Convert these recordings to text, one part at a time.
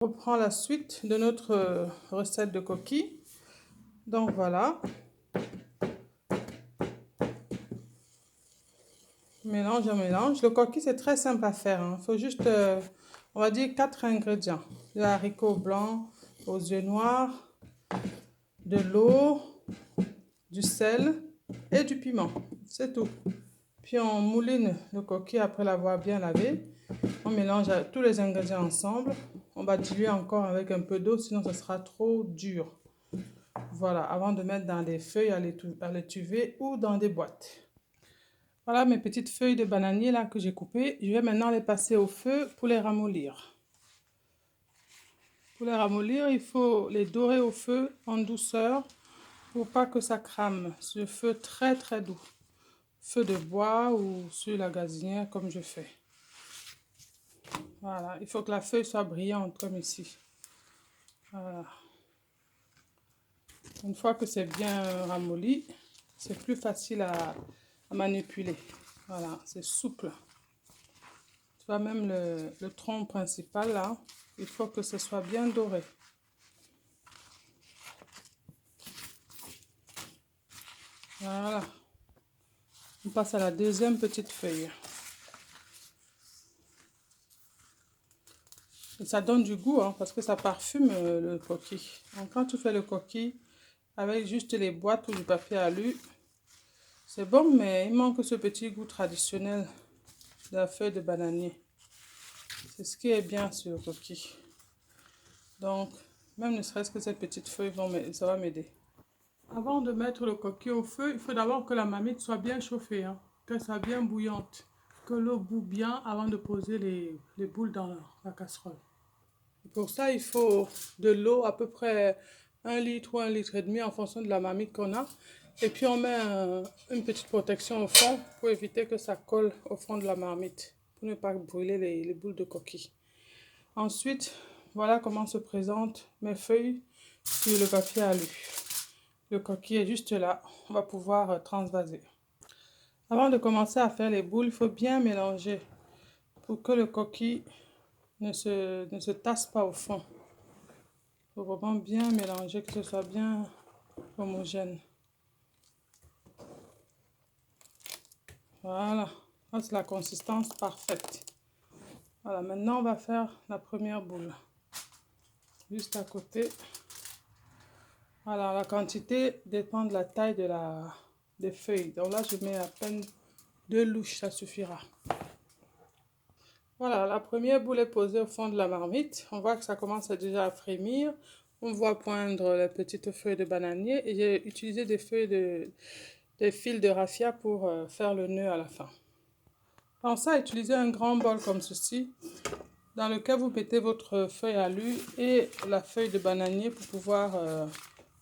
On reprend la suite de notre recette de coquilles. Donc voilà, mélange, on mélange. Le coquille, c'est très simple à faire. Il faut juste, on va dire, 4 ingrédients. De haricots blancs aux yeux noirs, de l'eau, du sel et du piment. C'est tout. Puis on mouline le coquille après l'avoir bien lavé. On mélange tous les ingrédients ensemble. On va diluer encore avec un peu d'eau, sinon ce sera trop dur. Voilà, avant de mettre dans des feuilles à l'étuvée ou dans des boîtes. Voilà mes petites feuilles de bananier là que j'ai coupées. Je vais maintenant les passer au feu pour les ramollir. Pour les ramollir, il faut les dorer au feu en douceur pour pas que ça crame. Sur feu très très doux. Feu de bois ou sur la gazinière comme je fais. Voilà, il faut que la feuille soit brillante comme ici. Voilà. Une fois que c'est bien ramolli, c'est plus facile à manipuler. Voilà, c'est souple. Tu vois, même le tronc principal là, il faut que ce soit bien doré. Voilà. On passe à la deuxième petite feuille. Et ça donne du goût, hein, parce que ça parfume le coquille. Donc quand tu fais le coquille avec juste les boîtes ou du papier alu, c'est bon, mais il manque ce petit goût traditionnel de la feuille de bananier. C'est ce qui est bien sur le coquille. Donc, même ne serait-ce que ces petites feuilles, ça va m'aider. Avant de mettre le coquille au feu, il faut d'abord que la marmite soit bien chauffée, hein, qu'elle soit bien bouillante, que l'eau bout bien avant de poser les boules dans la casserole. Et pour ça, il faut de l'eau, à peu près 1 litre ou 1 litre et demi en fonction de la marmite qu'on a. Et puis on met une petite protection au fond pour éviter que ça colle au fond de la marmite, pour ne pas brûler les boules de coquille. Ensuite, voilà comment se présentent mes feuilles sur le papier alu. Le coquille est juste là, on va pouvoir transvaser. Avant de commencer à faire les boules, il faut bien mélanger pour que le coquille ne se tasse pas au fond. Il faut vraiment bien mélanger, que ce soit bien homogène. Voilà, c'est la consistance parfaite. Voilà, maintenant on va faire la première boule. Juste à côté. Voilà, la quantité dépend de la taille des feuilles. Donc là, je mets à peine 2 louches, ça suffira. Voilà, la première boule est posée au fond de la marmite. On voit que ça commence déjà à frémir. On voit poindre les petites feuilles de bananier. Et j'ai utilisé des fils de raffia pour faire le nœud à la fin. Pensez à utiliser un grand bol comme ceci, dans lequel vous mettez votre feuille alu et la feuille de bananier pour pouvoir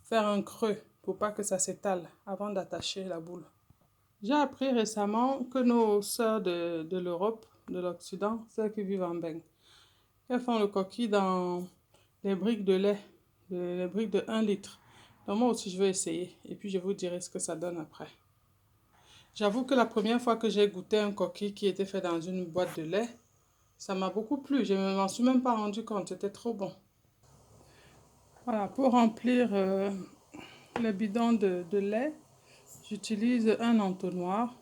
faire un creux, pour pas que ça s'étale avant d'attacher la boule. J'ai appris récemment que nos sœurs de l'Europe, de l'Occident, celles qui vivent en Beng, elles font le coquille dans les briques de lait, les briques de 1 litre. Donc moi aussi je vais essayer et puis je vous dirai ce que ça donne après. J'avoue que la première fois que j'ai goûté un coquille qui était fait dans une boîte de lait, ça m'a beaucoup plu. Je ne m'en suis même pas rendu compte, c'était trop bon. Voilà, pour remplir le bidon de lait, j'utilise un entonnoir,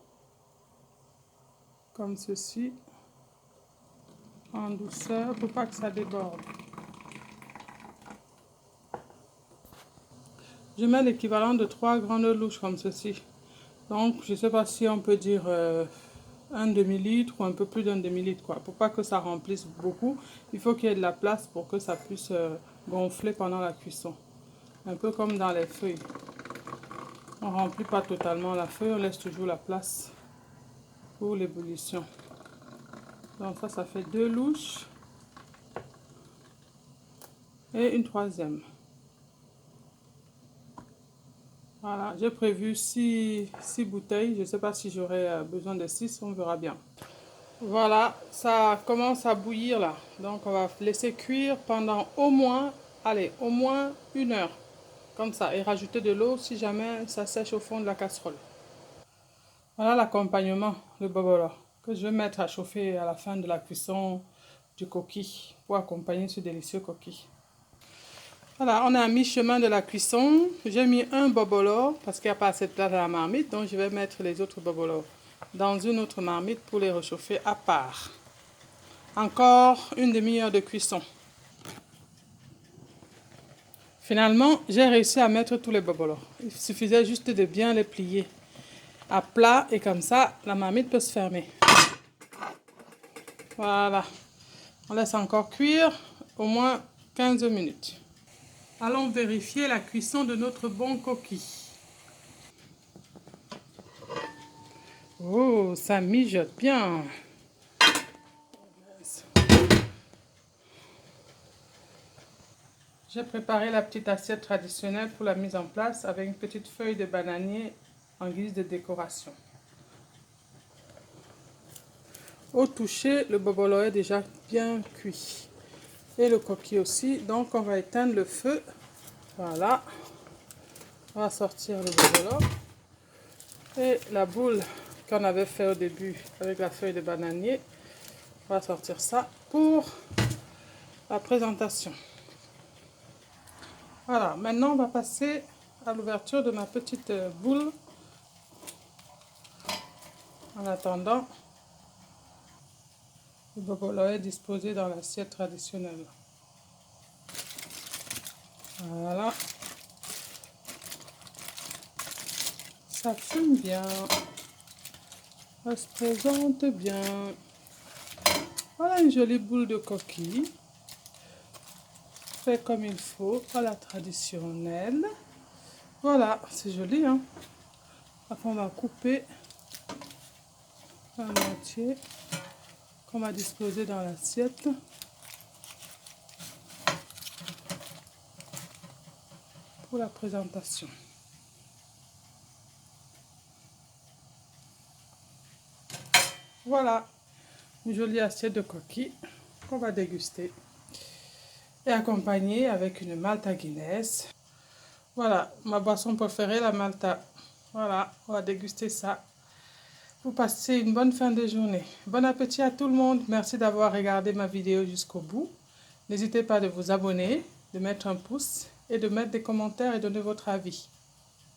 comme ceci, en douceur, pour pas que ça déborde. Je mets l'équivalent de 3 grandes louches comme ceci. Donc, je ne sais pas si on peut dire un demi-litre ou un peu plus d'un demi-litre, quoi. Pour pas que ça remplisse beaucoup, il faut qu'il y ait de la place pour que ça puisse gonfler pendant la cuisson. Un peu comme dans les feuilles. On ne remplit pas totalement la feuille, on laisse toujours la place pour l'ébullition. Donc ça fait 2 louches. Et une troisième. Voilà, j'ai prévu 6 bouteilles. Je ne sais pas si j'aurai besoin de 6, on verra bien. Voilà, ça commence à bouillir là. Donc on va laisser cuire pendant au moins 1 heure. Comme ça. Et rajouter de l'eau si jamais ça sèche au fond de la casserole. Voilà l'accompagnement, le bobola, que je vais mettre à chauffer à la fin de la cuisson du coquille pour accompagner ce délicieux coquille. Voilà, on est à mi-chemin de la cuisson. J'ai mis un bobolo parce qu'il n'y a pas assez de place dans la marmite, donc je vais mettre les autres bobolos dans une autre marmite pour les réchauffer à part. Encore une demi-heure de cuisson. Finalement, j'ai réussi à mettre tous les bobolos. Il suffisait juste de bien les plier à plat et comme ça, la marmite peut se fermer. Voilà. On laisse encore cuire au moins 15 minutes. Allons vérifier la cuisson de notre bon coquille. Oh, ça mijote bien. J'ai préparé la petite assiette traditionnelle pour la mise en place avec une petite feuille de bananier en guise de décoration. Au toucher, le bobolo est déjà bien cuit. Et le coquille aussi. Donc on va éteindre le feu. Voilà. On va sortir le bobolo. Et la boule qu'on avait fait au début avec la feuille de bananier. On va sortir ça pour la présentation. Voilà. Maintenant on va passer à l'ouverture de ma petite boule. En attendant, le bobolo est disposé dans l'assiette traditionnelle. Voilà. Ça fume bien. Ça se présente bien. Voilà une jolie boule de coquille. Fait comme il faut, à la traditionnelle. Voilà, c'est joli, hein. Après, on va couper la moitié qu'on va disposer dans l'assiette. Pour la présentation. Voilà, une jolie assiette de coquille qu'on va déguster et accompagner avec une Malta Guinness. Voilà, ma boisson préférée, la Malta. Voilà, on va déguster ça. Pour passer une bonne fin de journée. Bon appétit à tout le monde. Merci d'avoir regardé ma vidéo jusqu'au bout. N'hésitez pas de vous abonner, de mettre un pouce et de mettre des commentaires et donner votre avis.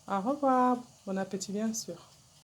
Au revoir. Bon appétit bien sûr.